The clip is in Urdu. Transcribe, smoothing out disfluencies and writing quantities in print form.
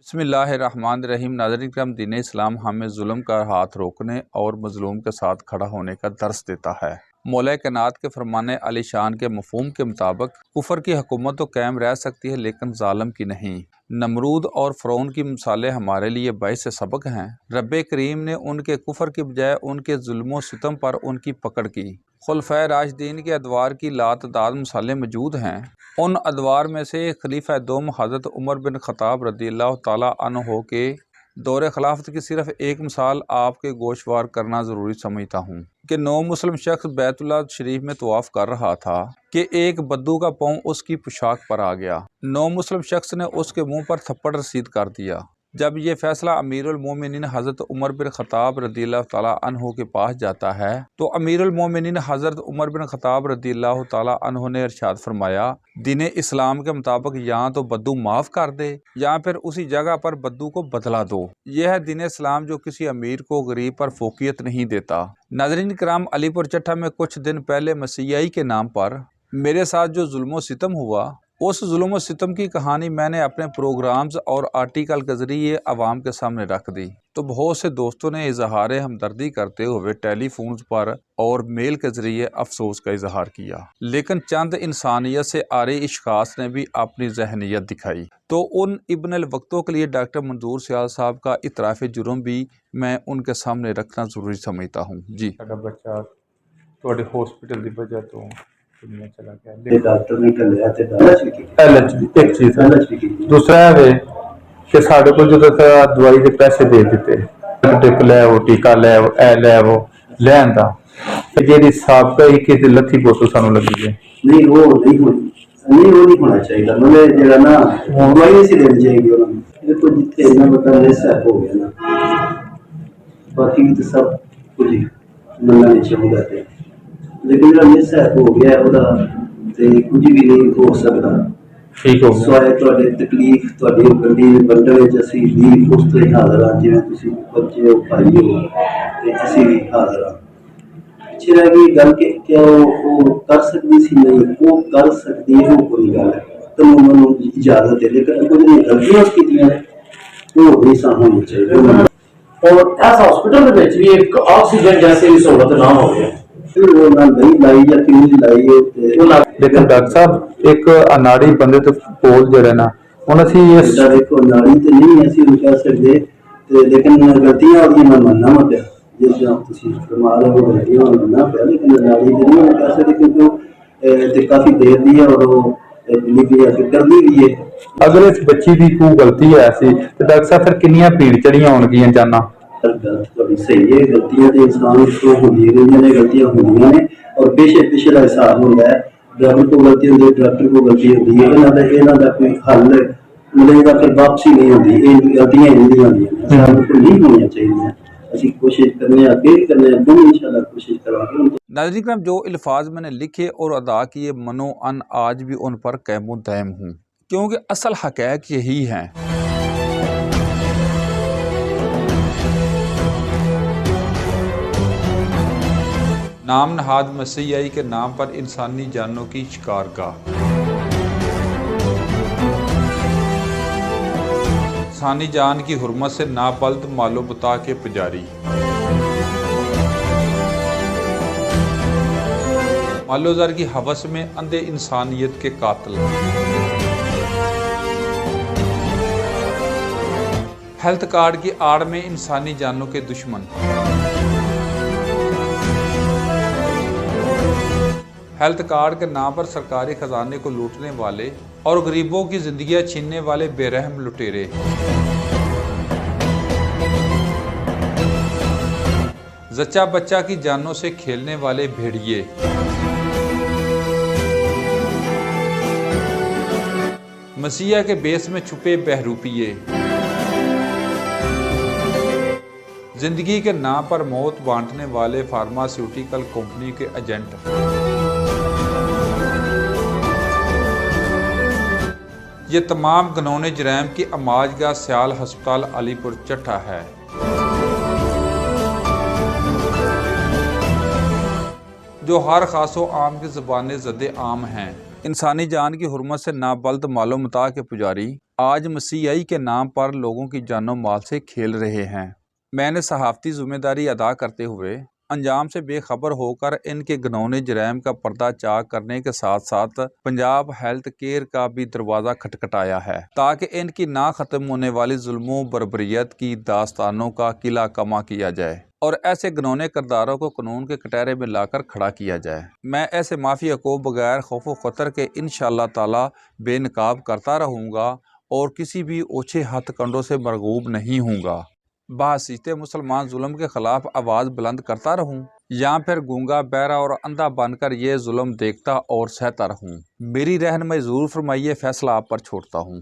بسم اللہ الرحمن الرحیم۔ ناظرین کرام، دین اسلام ہمیں ظلم کا ہاتھ روکنے اور مظلوم کے ساتھ کھڑا ہونے کا درس دیتا ہے۔ مولا کائنات کے فرمان علی شان کے مفہوم کے مطابق کفر کی حکومت تو قائم رہ سکتی ہے لیکن ظالم کی نہیں۔ نمرود اور فرعون کی مثالیں ہمارے لیے باعث سبق ہیں۔ رب کریم نے ان کے کفر کی بجائے ان کے ظلم و ستم پر ان کی پکڑ کی۔ خلفائے راشدین کے ادوار کی لاتعداد مثالیں موجود ہیں۔ ان ادوار میں سے خلیفہ دوم حضرت عمر بن خطاب رضی اللہ تعالیٰ عنہ کے دور خلافت کی صرف ایک مثال آپ کے گوشوار کرنا ضروری سمجھتا ہوں کہ نو مسلم شخص بیت اللہ شریف میں طواف کر رہا تھا کہ ایک بدو کا پاؤں اس کی پوشاک پر آ گیا۔ نو مسلم شخص نے اس کے منہ پر تھپڑ رسید کر دیا۔ جب یہ فیصلہ امیر المومنین حضرت عمر بن خطاب رضی اللہ تعالیٰ عنہ کے پاس جاتا ہے تو امیر المومنین حضرت عمر بن خطاب رضی اللہ تعالیٰ عنہ نے ارشاد فرمایا، دین اسلام کے مطابق یا تو بدو معاف کر دے یا پھر اسی جگہ پر بدو کو بدلا دو۔ یہ ہے دین اسلام جو کسی امیر کو غریب پر فوقیت نہیں دیتا۔ ناظرین کرام، علی پور چٹھا میں کچھ دن پہلے مسیحائی کے نام پر میرے ساتھ جو ظلم و ستم ہوا، اس ظلم و ستم کی کہانی میں نے اپنے پروگرامز اور آرٹیکل کے ذریعے عوام کے سامنے رکھ دی تو بہت سے دوستوں نے اظہار ہمدردی کرتے ہوئے ٹیلی فونز پر اور میل کے ذریعے افسوس کا اظہار کیا، لیکن چند انسانیت سے عاری اشخاص نے بھی اپنی ذہنیت دکھائی تو ان ابن الوقتوں کے لیے ڈاکٹر منظور سیال صاحب کا اعتراف جرم بھی میں ان کے سامنے رکھنا ضروری سمجھتا ہوں۔ جی بچہ ہاسپٹل کی وجہ تو چلا ایک چیز دوسرا ہے کہ سارے کو جو دوائی کے پیسے دے دیتے ٹپ لے وہ ٹیکا لے اے لے وہ لے آتا جی سابقہ ہی کسی لتھی بوتل سانو لگی ہے نہیں وہ نہیں ہونا چاہیے مطلب جڑا نا دوائی نہیں سی دینی چاہیے دیکھو جتنے اتنا پتا ایسا ہو گیا نا باقی تو سب کچھ مننا نہیں چاہیے لیکن جڑا ایسا ہو گیا وہ کچھ بھی نہیں ہو سکتا سوائے تھوڑے تکلیف تھوڑی گڈی بنڈل اسی بھی اس تو ہی حاضر ہاں جی تھی بچے ہو بھائی ہو تو اسی بھی حاضر ہاں پیچھے رہ گئی گل کہ کیا وہ کر سکتی سی نہیں وہ کر سکتی ہے وہ کوئی گل ہے تو انہوں اجازت ہے لیکن کچھ غلطیاں کی وہ نہیں سا ہونی چاہیے اور ایسا ہاسپٹل میں بھی ایک آکسیجن جیسے بھی سہولت نہ ہو گیا لیکن ڈاکٹر صاحب ایک اناڑی بندے تو کول جڑا نا ہن اسی دیکھو اناڑی تے نہیں اسی کہہ سکتے لیکن غلطیاں ہوئی میں مننا مت جس جہاں تسی فرما رہے ہو غلطیاں مننا پہ لیکن اناڑی تے نہیں کہہ سکتے کیونکہ کافی دیر دی ہے اور وہ ڈلیوری کر دی بھی ہے۔ اگر اس بچی کی کوئی غلطی ہے ایسی تو ڈاکٹر صاحب پھر کنیاں پیڑ چڑیاں ہون گیاں جانا صحیح ہے غلطیاں تو انسان کو ہوندی رہندیاں نے غلطیاں ہوندیاں نے اور پیشے کا حساب ہوتا ہے ڈرائیور کو غلطی ہوتی ہے ڈاکٹر کو غلطی ہوتی ہے یہاں کا کوئی حل مطلب پھر واپسی نہیں ہوتی یہ غلطیاں نہیں ہوتی نہیں ہونی چاہیے اسی کوشش کرنے اپیل کرنے ان شاء اللہ کوشش کروا گے۔ ناظرین کرام، جو الفاظ میں نے لکھے اور ادا کیے منو ان آج بھی ان پر قائم و دائم ہوں کیونکہ اصل حقائق یہی ہیں۔ نام نہاد مسیحائی کے نام پر انسانی جانوں کی شکارگاہ، انسانی جان کی حرمت سے نابلد مال و متاع کے پجاری، مال و زر کی ہوس میں اندھے انسانیت کے قاتل، ہیلتھ کارڈ کی آڑ میں انسانی جانوں کے دشمن، ہیلتھ کارڈ کے نام پر سرکاری خزانے کو لوٹنے والے اور غریبوں کی زندگیاں چھیننے والے بے رحم لٹیرے، زچہ بچہ کی جانوں سے کھیلنے والے بھیڑیے، مسیح کے بیس میں چھپے بہروپیے، زندگی کے نام پر موت بانٹنے والے فارماسیوٹیکل کمپنی کے ایجنٹ، یہ تمام گنونے جرائم کی اماج گاہ سیال ہسپتال علی پور چٹھا ہے۔ جو ہر خاص و عام کی زبان زد عام ہیں۔ انسانی جان کی حرمت سے نابلد مال و متاع کے پجاری آج مسیحی کے نام پر لوگوں کی جان و مال سے کھیل رہے ہیں۔ میں نے صحافتی ذمہ داری ادا کرتے ہوئے انجام سے بے خبر ہو کر ان کے گھنونے جرائم کا پردہ چاک کرنے کے ساتھ ساتھ پنجاب ہیلتھ کیئر کا بھی دروازہ کھٹکھٹایا ہے، تاکہ ان کی نہ ختم ہونے والی ظلم و بربریت کی داستانوں کا قلعہ کما کیا جائے اور ایسے گھنونے کرداروں کو قانون کے کٹہرے میں لا کر کھڑا کیا جائے۔ میں ایسے مافیا کو بغیر خوف و خطر کے انشاءاللہ تعالی بے نقاب کرتا رہوں گا اور کسی بھی اوچھے ہتھ کنڈوں سے مرغوب نہیں ہوں گا۔ بحیثیت مسلمان ظلم کے خلاف آواز بلند کرتا رہوں یا پھر گونگا بہرا اور اندھا بن کر یہ ظلم دیکھتا اور سہتا رہوں؟ میری رہنمائی ضرور فرمائیے، فیصلہ آپ پر چھوڑتا ہوں۔